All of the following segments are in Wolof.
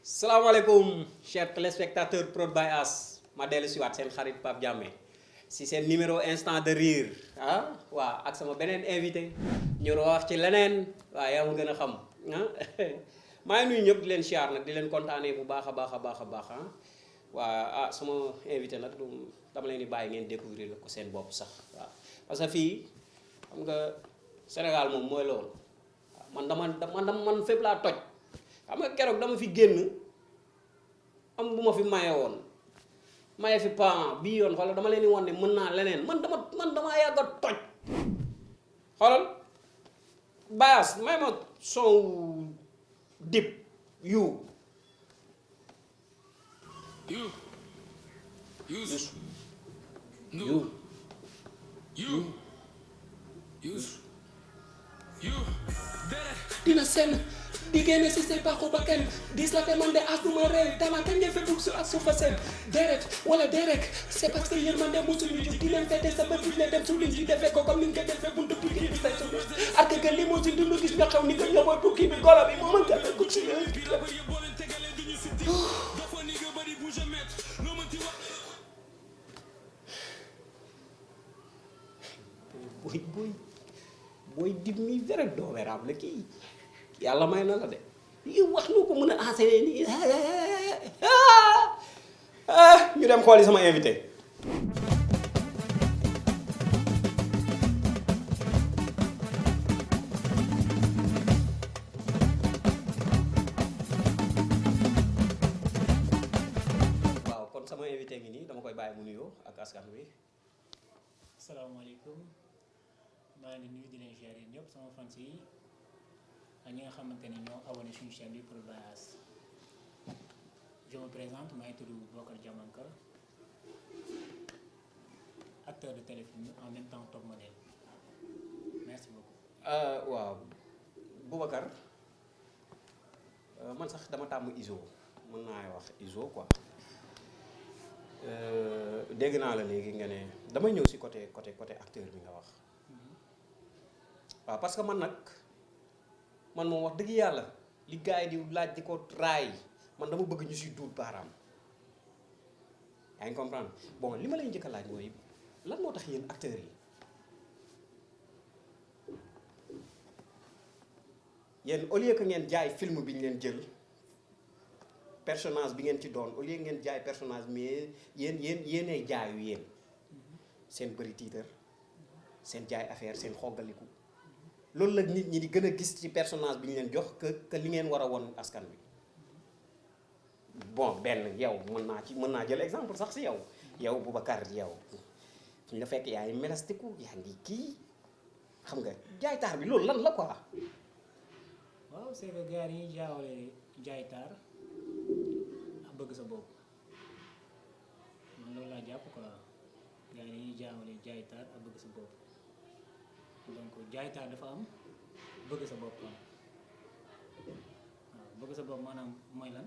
salaamaaleykum chers téléspectateurs Prod by As ma dellu si waat seen xarit Pape Diamé si seen numéro instant de rire waa ak sama beneen invité ñu wax ci leneen waa yaa ma gën a xam maa ngi nuyu ñëpp di leen siyaar nag di leen kontaanee bu baax a baax a baax a baax waa sama invité nag dama leen di bàyyi ngeen découvrir ko seen bopp sax waaw parce que fii xam nga Sénégal moom mooy loolu man fépp laa toj. xam nga keroog dama fi génn am bu ma fi maye woon maye fi pan bii yoon xoolal dama leen di wan ne mën naa leneen man damaa yàgg a toj xoolal baas may ma son dip you dina senn di génne si say baaxu bakkan dis la te man de as du ma rey dama kañ ngeen fa dugg su ak suufa seen deret wala derek c'est parce que yéen man de mosuñu jug di leen fete sa bët bi leen dem su liñ ci defee ko comme ni nga ko defee buntu bi bi say suñu ak que limousine du lu gis nga xaw ni ko ñëw mooy bukki bi golo bi moo mën ka ko ci booy dib mi vrai dooméram la kii yàlla may na la de lii wax nu ko mën a enseigner nii ñu dem xooli sama invité waaw kon sama invité ngi nii dama koy bàyyi mu nuyoo ak askan wi. asalaamaaleykum maa ngi nuyu di leen ziar yéen ñëpp sama fans yi ak ñi nga xamante ni ñoo abonné suñu chaîne bi Prod by As je me présente maa ngi tudd Bocar Diamankar acteur de téléfilm en même temps top modèle merci beaucoup. waaw Boubacar man sax dama tàmm ISO mën naa wax ISO quoi dégg naa la léegi nga ne damay ñëw si côté acteur bi nga wax waaw parce que man moom wax dëgg yàlla li gars yi di laaj di ko raay man dama bëgg ñu si duut baaraam yaa ngi comprendre bon li ma lay njëkk a laaj mooy lan moo tax yéen acteurs yi yéen au lieu que ngeen jaay film bi ñu leen jël personnage bi ngeen ci doon au lieu ngeen jaay personnage mais yéenay jaayu yéen seen bëri tiitar seen jaay affaire seen xoggaliku loolu la nit ñi di gën a gis ci personnage bi ñu leen jox que li ngeen war a won askan bi bon benn yow mën naa jël exemple sax si yow Boubacar yow fu ñu la fekk yaa ngi melastiku yaa ngi kii xam nga jaay taar bi loolu lan la quoi. waaw c'est que gars yi jaawale jaay taar ak bëgg sa bopp man loolu laa jàpp quoi gars yi jaawale jaay taar ak bëgg sa bopp donc jaay taar dafa am bëgg sa bopp am waaw bëgg sa bopp maanaam mooy lan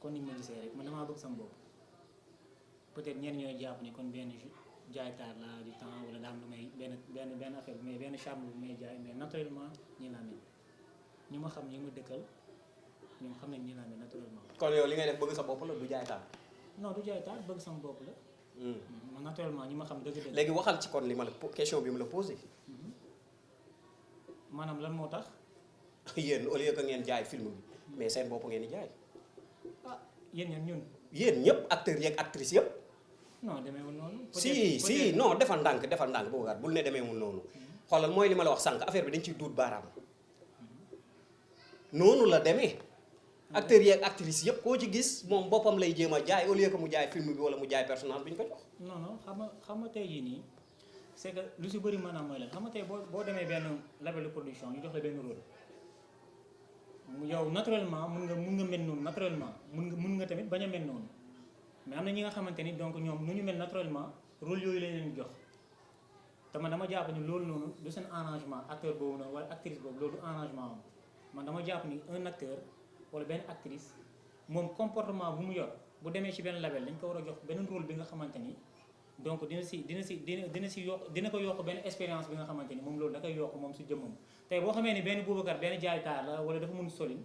kon ni ma gisee rek man damaa bëgg sama bopp peut-être ñenn ñooy jàpp ni kon benn jaay taar la du temps wala daam lu may benn affaire mais benn charme bu may jaay mais naturellement ñi laa mel ñi ma xam ñi ma dëkkal ñoom xam nañ ñi laa mel naturellement. kon yow li ngay def bëgg sa bopp la du jaay taar. non du jaay taar bëgg sama bopp la. man naturellement ñi ma xam dëgg-dëgg. léegi waxal ci kon li ma la question bi ma la posé. maanaam lan moo tax. yéen au lieu que ngeen jaay film bi mais seen bopp ngeen di jaay. ah ñun. yéen ñëpp acteurs yeeg actrices yëpp. non demeewul noonu. si non defal ndànk boobu bul ne demeewul noonu. xoolal mooy li ma la wax sànq affaire bi dañ ciy duut baaraam. noonu la demee. acteurs yeeg actrices yëpp koo ci gis moom boppam lay jéem a jaay au lieu que mu jaay film bi wala mu jaay personnage bi ñu ko jox. non xam nga tey jii nii c'est que lu si bëri maanaam mooy lan xam nga tey boo demee benn label de production ñu jox la benn rôle yow naturellement mun nga mel noonu naturellement mun nga tamit bañ a mel noonu mais am na ñi nga xamante ni donc ñoom nu ñu mel naturellement rôle yooyu lañ leen jox te man dama jàpp ni loolu noonu du seen arrangement acteur boobu noonu wala actrice boobu loolu du arrangement am man dama jàpp ni un acteur wala benn actrice moom comportement bu mu yor bu demee ci benn label dañ ko war a jox beneen rôle bi nga xamante ni donc dina ko yokk benn expérience bi nga xamante ni moom loolu da koy yokk moom si jëmmam tey boo xamee ni benn Boubacar benn jaay taar la wala dafa mun solin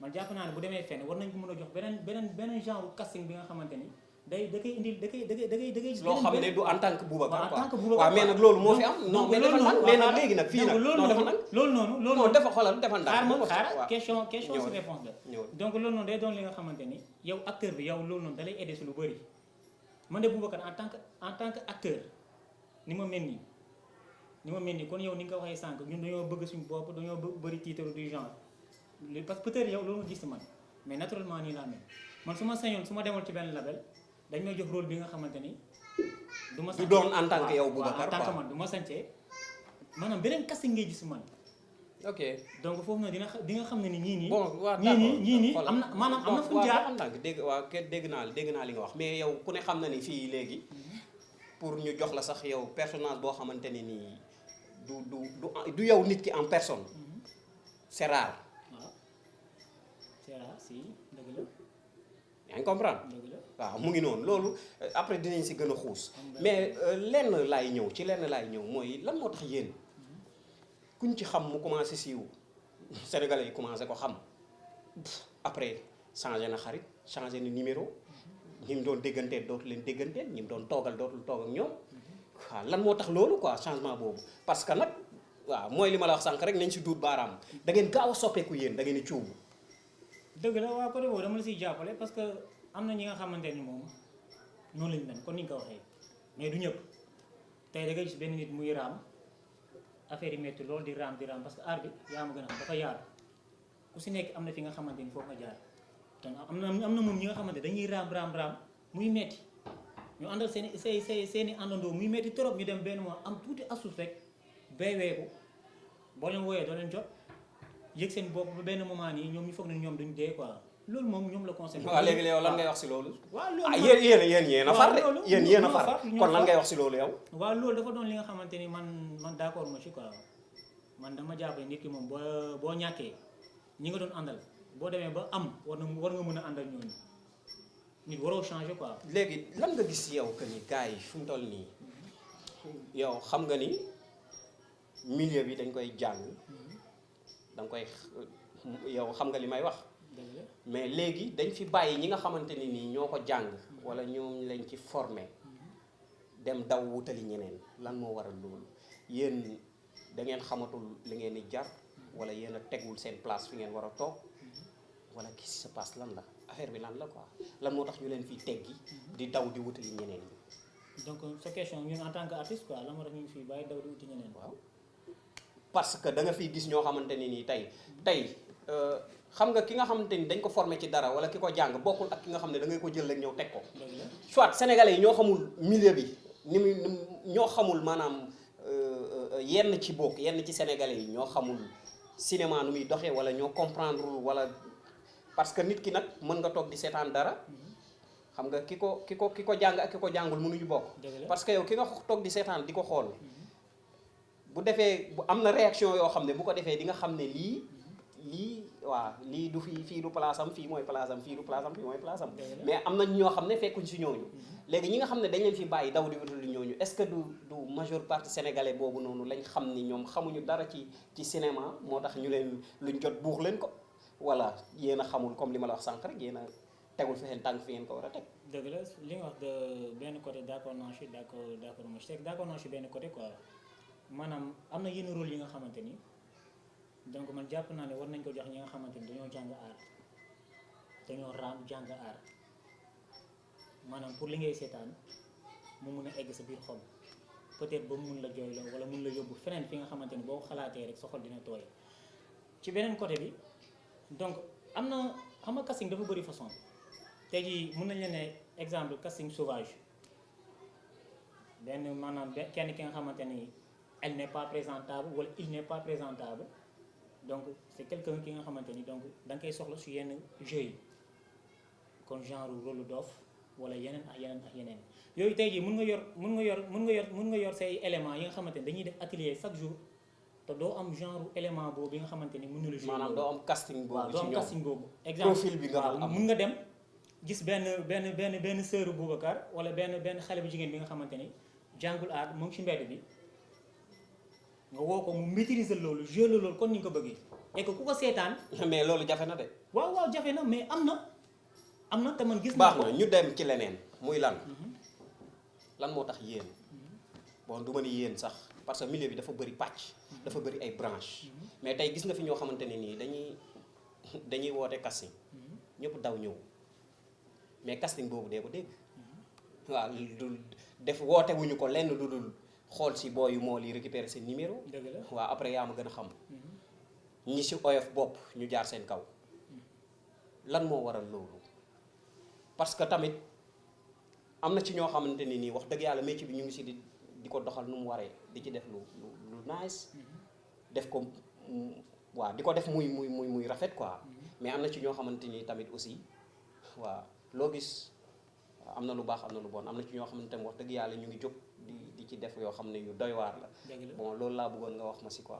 man jàpp naa ne bu demee fenn war nañ ko mën a jox beneen genre casting bi nga xamante ni da koy indil da koy loo xam ne du en tant que Boubacar en quoi tant que Boubacar waaw mais nag loolu moo fi am non mais dafa nag mais nag léegi nag fii nag non dafa nag loolu noonu non dafa xoolal dafa nag xaar question ñëwal. si réponse la ñëwal. donc loolu noonu day doon li nga xamante ni yow acteur bi yow loolu noonu da lay aider si lu bëri man de Boubacar en tant que acteur ni ma mel nii kon yow ni nga ko waxee sànq ñun dañoo bëgg suñu bopp dañoo bëri titre du genre parce que peut-être yow loolu nga gis si man mais naturellement nii laa mel man su ma sañoon su ma demoon ci benn label dañ may jox rôle bi nga xamante ni du ma du doon en tant que yow Boubacar en tant que quoi man du ma sañcee maanaam beneen casting ngay gis si man ok donc foofu nag di nga xam ne ni ñii nii bon waaw ñii nii am na maanaam am na fu mu jaar am na dégg waaw dégg naa li nga wax mais yow ku ne xam na ni fii léegi pour ñu jox la sax yow personnage boo xamante ne nii du yow nit ki en personne c'est rare waaw c'est rare si dëgg la yaa ngi comprendre dëgg la waaw mu ngi noonu loolu après dinañ si gën a xuus mais lenn laay ñëw mooy lan moo tax yéen kuñ ci xam mu commencé siiw sénégalais yi commencé ko xam après changé na xarit changé na numéro ñi mu doon dégganteel dootu leen dégganteel ñi mu doon toogal dootul toog ak ñoom waaw lan moo tax loolu quoi changement boobu parce que nag waaw mooy li ma la wax sànq rek nañ si duut baaraam da ngeen gaaw a soppeeku yéen da ngeen di cuubu dëgg la waa côté boobu dama la siy jàppale parce que am na ñi nga xamante ni moom noonu lañu mel kon ni nga ko waxee mais du ñëpp tey da ngay gis benn nit muy raam affaire yi métti loolu di raam parce que art bi yaa ma gën a xam dafa yaatu ku si nekk am na fi nga xamante ni foofu nga jaar donc am na moom ñi nga xamante dañuy raam muy metti ñu àndal seen i àndandoo muy metti trop ñu dem benn mois am tuuti asus rek bay weeku boo leen wooyee doo leen jot yëg seen bopp ba benn moment nii ñoom ñu foog ne ñoom duñ dee quoi loolu moom ñoom la concerné. waaw léegi yow lan ngay wax si loolu. waaw loolu ah yéen a far de yéen a far kon lan ngay wax si loolu yow. waaw loolu dafa doon li nga xamante ni man d'accord ma ci quoi man dama jàpp nit ki moom boo ñàkkee ñi nga doon àndal boo demee ba am war nga mën a àndal ñooñu nit waroo changer quoi. léegi lan nga gis yow que ni gars yi fu mu toll nii yow xam nga ni milieu bi dañ koy jàng da nga koy yow xam nga li may wax. mais léegi dañ fi bàyyi ñi nga xamante ni nii ñoo ko jàng wala ñoom lañ ci formé dem daw wutali ñeneen lan moo waral loolu yéen da ngeen xamatul li ngeen di jar wala yéen a tegul seen place fi ngeen war a toog wala qu'est-ce qui se passe lan la affaire bi lan la quoi lan moo tax ñu leen fiy teggi di daw di wutali ñeneen ñi. donc sa question ñun en tant que artiste quoi lan moo tax ñu fiy bàyyi daw di wuti ñeneen. waaw parce que da nga fiy gis ñoo xamante ni nii tey xam nga ki nga xamante ni dañ ko formé ci dara wala ki ko jàng bokkul ak ki nga xam ne da ngay ko jël rek ñëw teg ko. soit sénégalais yi ñoo xamul milieu bi ni mu ñoo xamul maanaam yenn ci bokk yenn ci sénégalais yi ñoo xamul cinéma nu muy doxee wala ñoo comprendre wala parce que nit ki nag mën nga toog di seetaan dara xam nga ki ko jàng ak ki ko jàngul mënuñu bokk. parce que yow ki nga toog di seetaan di ko xool bu defee bu am na réaction yoo xam ne bu ko defee di nga xam ne lii waaw lii du fii du place am fii mooy place am fii du place am fii mooy place am mais am na ñoo xam ne fekkuñ si ñooñu léegi ñi nga xam ne dañ leen fi bàyyi daw di wutal ñooñu est-ce que du majeure partie sénégalais boobu noonu lañ xam ni ñoom xamuñu dara ci cinéma moo tax ñu leen luñ jot buux leen ko wala yéen a xamul comme li ma la wax sànq rek yéen a tegul fi seen tànk fi ngeen ko war a teg. dëgg la li nga wax de benn côté d'accord naa si d'accord naa si benn côté quoi maanaam am na yenn rôle yi nga xamante ni. donc man jàpp naa ne war nañ ko jox ñi nga xamante ni dañoo jàng aar dañoo raam jàng aar maanaam pour li ngay seetaan mu mun a egg sa biir xol peut-être ba mun la jooyloo wala mun la yóbbu feneen fi nga xamante ni boo xalaatee rek sa xol dina tooy ci beneen côté bi donc am na xam nga casting dafa bëri façon tey jii mun nañ leen ne exemple casting sauvage benn maanaam kenn ki nga xamante ni elle n'est pas présentable wala il n'est pas présentable donc c'est quelqu'un ki nga xamante ni donc da nga koy soxla su yenn jeu yi kon genre rôle dof wala yeneen ak yeneen yooyu tey jii mun nga yor say éléments yi nga xamante ni dañuy def atelier chaque jour te doo am genre élément boobu bi nga xamante ni mën na la jouer. maanaam doo am casting boobu. waaw doo am casting boobu. profil bi nga waaw mun nga dem gis benn sœur Boubacar wala benn xale bu jigéen bi nga xamante ni jàngul aar mu ngi ci mbedd bi nga woo ko mu maîtriser loolu jouer loolu kon ni nga ko bëggee et que ku ko seetaan mais loolu jafe na de. waaw jafe na mais am na te man gis baax naa ko. na ñu dem ci leneen muy lan. lan moo tax yéen bon du ma ni yéen sax parce que milieu bi dafa bëri pàcc. dafa bëri ay branche mais tey gis nga fi ñoo xamante ne nii dañuy woote casting ñëpp daw ñëw mais casting boobu dee ko dégg. waaw du def woote wuñu ko lenn lu dul xool si booyu moo li récupérer seen numéro. dëgg la waaw après yaa ma gën a xam. ñi si oyof bopp ñu jaar seen kaw. lan moo waral loolu parce que tamit am na ci ñoo xamante ne nii wax dëgg yàlla métier bi ñu ngi si di ko doxal nu mu waree di ci def lu nice def ko waaw di ko def muy rafet quoi mais am na ci ñoo xamante ni tamit aussi waaw loo gis am na lu baax am na lu bon am na ci ñoo xamante ne wax dëgg yàlla ñu ngi jóg di ci def yoo xam ne yu doy waar la. bon loolu laa bëggoon nga wax ma si quoi.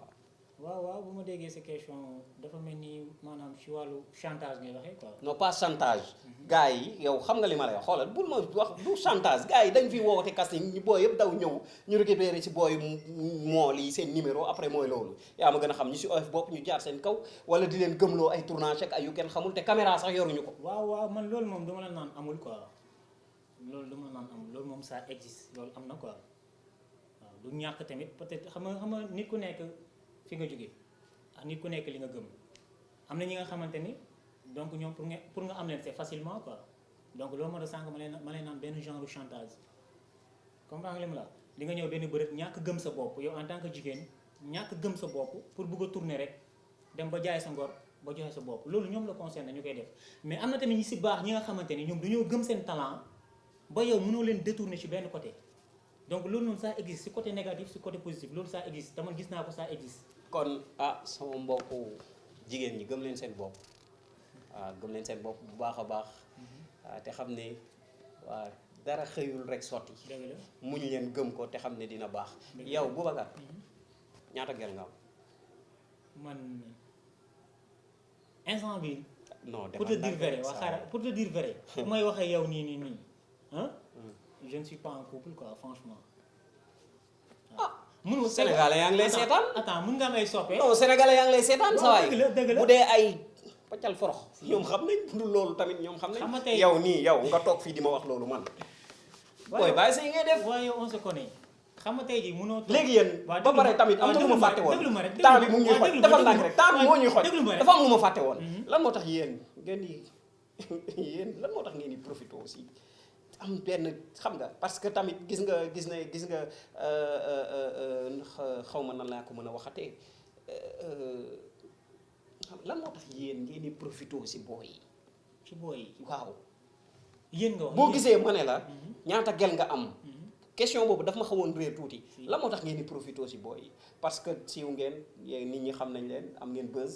waaw bu ma déggee sa question dafa mel ni maanaam ci wàllu chantage ngay waxee quoi. non pas chantage. gars yi yow xam nga li ma lay wax xoolal bul ma wax du chantage gars yi dañ fi woote casting ñu booy yëpp daw ñëw ñu récupéré ci booy mool yi seen numéro après mooy loolu yaa ma gën a xam ñu si oyof bopp ñu jaar seen kaw wala di leen gëmloo ay tournage ak ay yu kenn xamul te caméra sax yoruñu ko. waaw man loolu moom dama la naan amul quoi loolu dama la naan amul loolu moom ça existe loolu am na quoi waaw du ñàkk tamit peut-être xam nga nit ku nekk. fi nga jógee ak nit ku nekk li nga gëm am na ñi nga xamante ni donc ñoom pour nga am leen c'est facilement quoi donc loolu moo tax sànq ma leen naan benn genre chantage comprendre nga li ma la di nga ñëw benn bërëb ñàkk gëm sa bopp yow en tant que jigéen ñàkk gëm sa bopp pour bëgg a tourner rek dem ba jaay sa ngor ba joxe sa bopp loolu ñoom la concerné ñu koy def mais am na tamit ñi si baax ñi nga xamante ni ñoom dañoo gëm seen talent ba yow mënoo leen détourner ci benn côté donc loolu noonu ça existe si côté négatif si côté positif loolu ça existe dama gis naa ko ça existe. kon sama mbokku jigéen ñi gëm leen seen bopp waaw gëm leen seen bopp bu baax a baax te xam ne waaw dara xëyul rek sotti. dëgg la muñ leen gëm ko te xam ne dina baax. yow Boubacar ñaata gel nga am. man instant bi non pour te dire vrai waa xaaral pour te dire vrai bu may waxee yow nii ah je ne suis pas en couple quoi franchement. mënul Sénégalais yaa ngi lay seetaan. attends mën nga am ay soppe. non Sénégalais yaa ngi lay seetaan. saa waay dëgg la bu dee ay paccal forox. ñoom xam nañ bu dul loolu tamit ñoom xam nañ. yow nii yow nga toog fii di ma wax loolu man. booy bàyyi say ngay def. waaye on se connaît. xam nga tey jii mënoo. léegi yéen ba pare tamit am na lu ma fàtte woon. temps bi mu ngi ñuy xoj defal ndànk rek temps bi moo ñuy xoj. dafa am lu ma fàtte woon. lan moo tax yéen ngeen di lan moo tax ngeen di profité aussi. am benn xam nga parce que tamit gis nga xaw ma nan laa ko mën a waxatee lan moo tax yéen ngeen di profité si booy yi. ci booy yi waaw. yéen nga wax boo gisee ma ne la ñaata gel nga am. question boobu daf ma xawoon réer tuuti. lan moo tax ngeen di profité si booy yi parce que siiw ngeen yéen nit ñi xam nañ leen am ngeen buzz.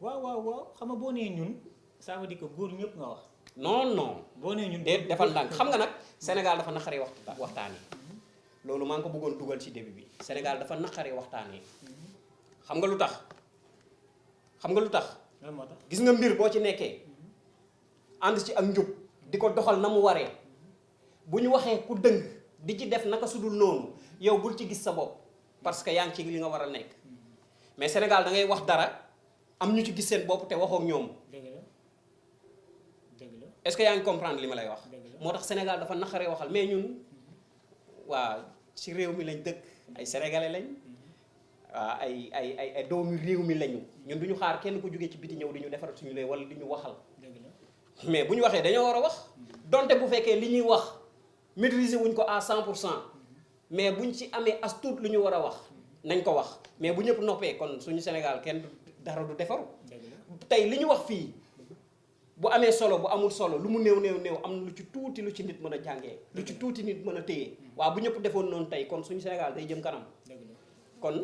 waaw xam nga boo nee ñun ça veut dire que góor ñëpp nga wax. non boo nee ñun déet defal ndànk xam nga nag Sénégal dafa naqaree waxtaanee loolu maa ngi ko bëggoon dugal ci début bi Sénégal dafa naqaree waxtaanee xam nga lu tax lan moo tax gis nga mbir boo ci nekkee ànd ci ak njub di ko doxal na mu waree bu ñu waxee ku dëng di ci def naka sudul noonu yow bul ci gis sa bopp parce que yaa ngi ci li nga war a nekk mais Sénégal da ngay wax dara am ñu ci gis seen bopp te waxoo ak ñoom. est-ce que yaa ngi comprendre li ma lay wax. moo tax Sénégal dafa naqaree waxal mais ñun waa ci réew mi lañ dëkk ay sénégalais lañ waa ay doomu réew mi lañu ñun du ñu xaar kenn ku jógee ci biti ñëw di ñu defar suñu lay wala di ñu waxal. mais bu ñu waxee dañoo war a wax donte bu fekkee li ñuy wax maîtriser wuñ ko à 100% mais buñ ci amee as tuut lu ñu war a wax nañ ko wax mais bu ñëpp noppee kon suñu Sénégal kenn dara du defaru tey li ñu wax fii. bu amee solo bu amul solo lu mu néew am na lu ci tuuti lu ci nit mën a jàngee lu ci tuuti nit mën a téye waaw bu ñëpp defoon noonu tey kon suñu Sénégal day jëm kanam kon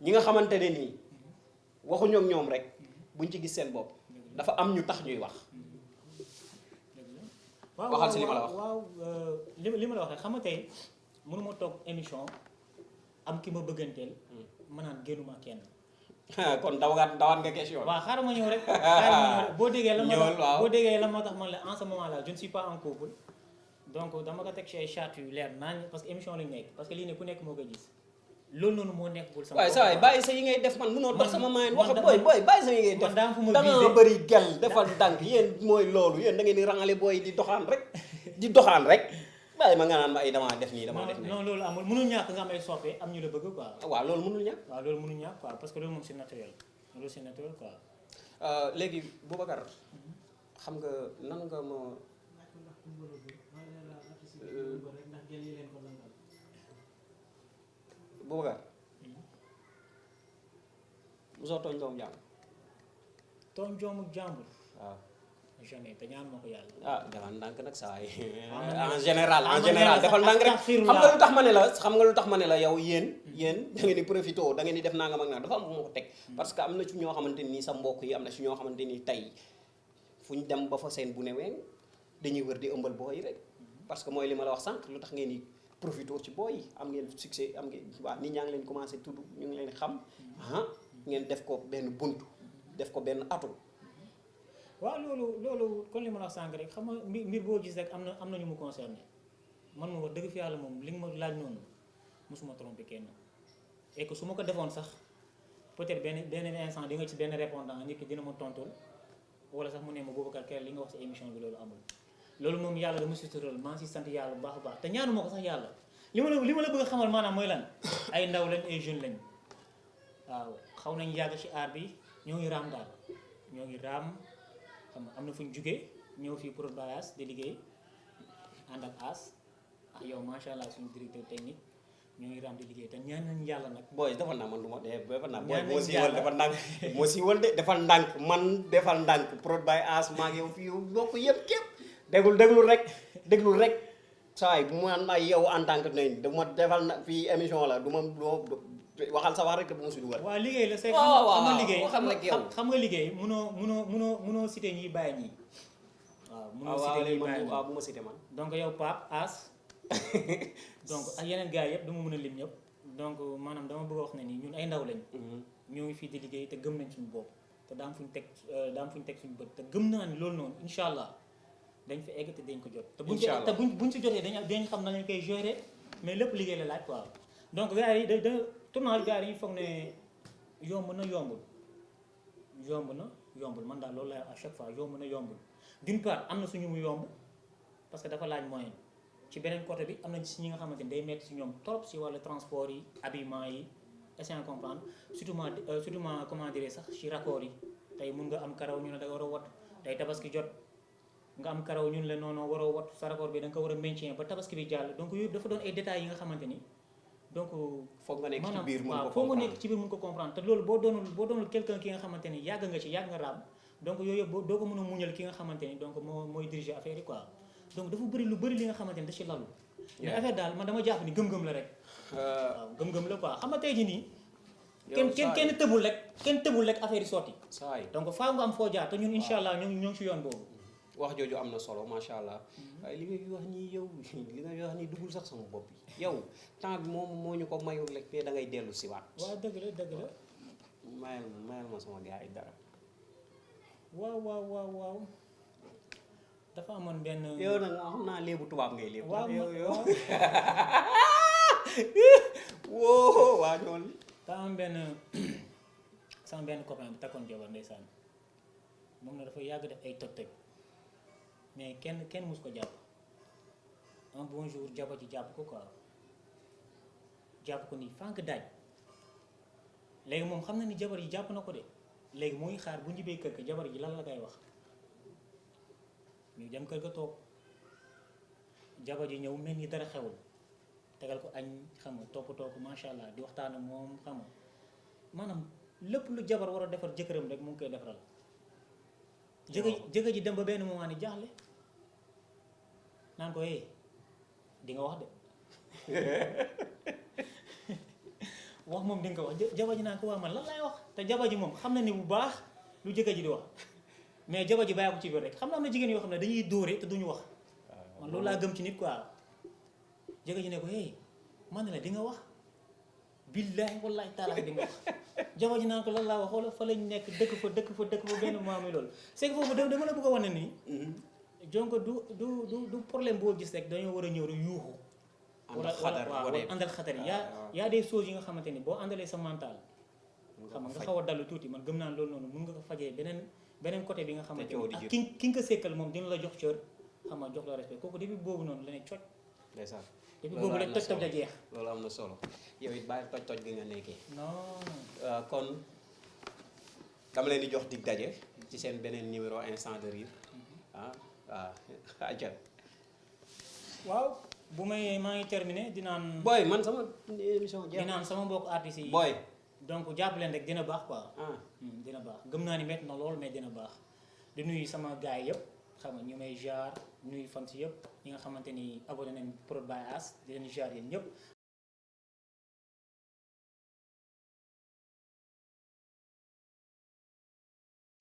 ñi nga xamante ne nii waxuñoo ak ñoom rek buñ ci gis seen bopp dafa am ñu tax ñuy wax. waxal si li ma la wax waaw li ma la wax rek xam nga tey mënuma toog émission am ki ma bëgganteel ma naan génnuma kenn. kon dawaat nga question. waaw xaaral ma ñëw rek. boo déggee la moo tax man la en ce moment là je ne suis pas en couple donc dama ko teg ci ay charte yu leer naañ parce que émission lañu nekk parce que lii ne ku nekk moo koy gis loolu noonu moo nekk bul sama waaye saa yi bàyyi sa yi ngay def man munoo dox sama maay wax booy bàyyi sa yi ngay def man daa fu ma da nga visé bëri gel defal ndànk yéen mooy loolu yéen da ngeen di rangale booy di doxaan rek bàyyi ma nga naan ma ay damaa def nii damaa def nii non loolu amul mënul ñàkk nga am ay soppe am ñu la bëgg quoi waaw loolu mënul ñàkk waaw loolu mënul ñàkk quoi parce que loolu moom c'est naturel loolu c'est naturel quoi léegi Boubacar xam nga nan nga ma Boubacar mosoo tooñ doomu jàmm tooñ joomu jàmbur waaw jamais te ñaan moo ko yàlla defal ndànk nag saa yi Ah, en général defal ndànk rek xam nga lu tax ma ne la yow yéen da ngeen di profité da ngeen di def nangam ak nangam dafa am fu ma ko teg parce que am na ci ñoo xamante nii sa mbokk yi am na ci ñoo xamante ni tey fu ñu dem ba fa seen bu ne weng dañuy wër di ëmbal booy yi rek parce que mooy li ma la wax sànq lu tax ngeen di profité ci booy yi am ngeen succès am ngeen waaw nit ñaa ngi leen commencé tudd ñu ngi leen xam ngeen def ko benn buntu def ko benn atu waaw loolu kon li ma la wax sànq rek xam nga mbir boo gis rek am na ñu mu concerné man ma wax dëgg fi yàlla moom li nga ma laaj noonu mosuma trompé kenn et que su ma ko defoon sax peut-être benn instant di nga ci benn répondant nit ki dina ma tontul wala sax mu ne ma Boubacar Keral li nga wax si émission bi loolu amul loolu moom yàlla dama sutural maa ngi si sant yàlla bu baax a baax te ñaanu ma ko sax yàlla li ma la bëgg a xamal maanaam mooy lan ay ndaw lañ ay jeunes lañ waaw xaw nañ yàgg ci aar bi ñoo ngi raam daal ñoo ngi raam xam nga am na fu ñu jugee ñëw fii pour Bayas di liggéey ànd ak As yow macha allah suñu directeur technique ñoo ngi raam di liggéey te ñaan nañ yàlla nag. booy defal naa man du ma defal naa. ñaan booy nañ yàlla defal ndànk moo siiwal de defal ndànk man defal ndànk Prod by As maa ngi yow fii yow bokk yëpp képp déglul rek saa yi bu ma yow en tant que nañ dama defal na fii émission la du ma waxal sa wax rek te bu ma si dugal. waaw liggéey la c'est waaw xam nga liggéey waxal rek yow. xam nga liggéey munoo cité ñiy bàyyi ñii waaw munoo cité ñiy bàyyi ñii waaw bu ma cité man. donc yow Pape As donc ak yeneen gars yëpp dama mën a lim ñëpp donc maanaam dama bëgg a wax ne nii ñun ay ndaw lañ ñoo ngi fii di liggéey te gëm nañ suñu bopp te daam fu ñu teg suñu bët te gëm naa ni loolu noonu incha allah dañ fa egg te dañ ko jot te buñ si jotee dañ xam na lañ koy gérer mais lépp liggéey la laaj quoi donc gars yi da tournage gars yi dañuy foog ne yomb na yombul man daal loolu lay à chaque fois yomb na yombul d'une part am na suñu mu yomb parce que dafa laaj moyen ci beneen côté bi am na ci ñi nga xamante ni day metti si ñoom trop si wàllu transport yi habillement yi essayant comprendre surtout comment dire sax ci raccord yi tey mun nga am karaw ñu ne da war a wat tey tabaski jot nga am karaw ñun la noonu war a wat sa raccord bi da nga ko war a maintien ba tabaski bi jàll donc yooyu dafa doon ay détails yi nga xamante ni donc foog nga nekk ci biir waaw foog nga nekk ci biir mun ko comprendre te loolu boo doonul quelqu'un ki nga xamante ni yàgg nga raam donc yooyu yëpp doo ko mën a muñal ki nga xamante ni donc mooy diriger affaire yi quoi donc dafa bëri lu bëri li nga xamante ni da ci lalu mais affaire daal man dama jàpp ni gëm-gëm la rek waaw gëm-gëm la quoi xam nga tey jii nii kenn tëbul rek affaire yi sotti donc faa nga am foo jaar te ñun insha allah ñoo ngi ci yoon boobu wax jooju am na solo macha allah waaye li ngay wax nii yow li ngay wax nii duggul sax sama bopp bi yow temps bi moom moo ñu ko mayul rek te da ngay dellu si waat. waaw dëgg la mayal ma sama gars yi dara. waaw dafa amoon benn. yow nag xam naa léebu tubaab ngay léebu. waaw yow woo waa ñoon daa am sama benn copain bu takkoon jabar ndeysaan moom na dafa yàgg def ay toj-toj mais kenn mus ko jàpp un bon jour jabar ji jàpp ko quoi jàpp ko nii fànk daaj léegi moom xam na ni jabar ji jàpp na ko de léegi mooy xaar bu njibee kër ga jabar ji lan la koy wax ñu dem kër ga toog jabar ji ñëw mel ni dara xewul tegal ko añ xam nga toppatoo ko macha allah di waxtaan ak moom xam nga maanaam lépp lu jabar war a defar jëkkëram rek mu ngi koy defaral jëkkër ji dem ba benn moment ni jaaxle naan ko di nga wax de wax moom di nga ko wax jabar ji naan ko waa man lan lay wax te jabar ji moom xam na ni bu baax lu jëkkër ji di wax mais jabar ji bàyyi ko ci biir rek xam na am na jigéen yoo xam ne dañuy dóore te duñu wax man loolu laa gëm ci nit quoi jëkkër ji ne ko man ne la di nga wax billaahi wallaahi taalaa di nga wax jabar ji naan ko lan laa wax wala fa lañ nekk dëkk fa benn moment mi loolu c'est que foofu dama la bëgg a wane nii donc du problème boo gis rek dañoo war a ñëw rek yuuxu ànd xadar wala àndal xadar yaa des choses yi nga xamante ni boo àndalee sa mental xam nga xaw a dallu tuuti man gëm naa loolu noonu mun nga ko fajee beneen côté bi nga xamante ni ak ki nga sekkal moom dina la jox cër xam nga jox la respect kooku depuis boobu noonu la ne coj ndeysaan depuis boobu la toj toj a jeex loolu am na solo yow it bàyyi toj toj gi nga nekkee non kon dama leen di jox dig daje ci seen beneen numéro instant de rire aja waaw bu maa ngi terminé dinaan booy man sama émission jeex dinaan sama mbokk artistes yi booy donc jàpp leen rek dina baax quoi dina baax gëm naa ni métti na lool mais dina baax di nuyu sama gars yëpp xam nga ñu may jaar nuyu fans yëpp ñi nga xamante ni abonné nañ Prod by As di leen jaar yéen ñëpp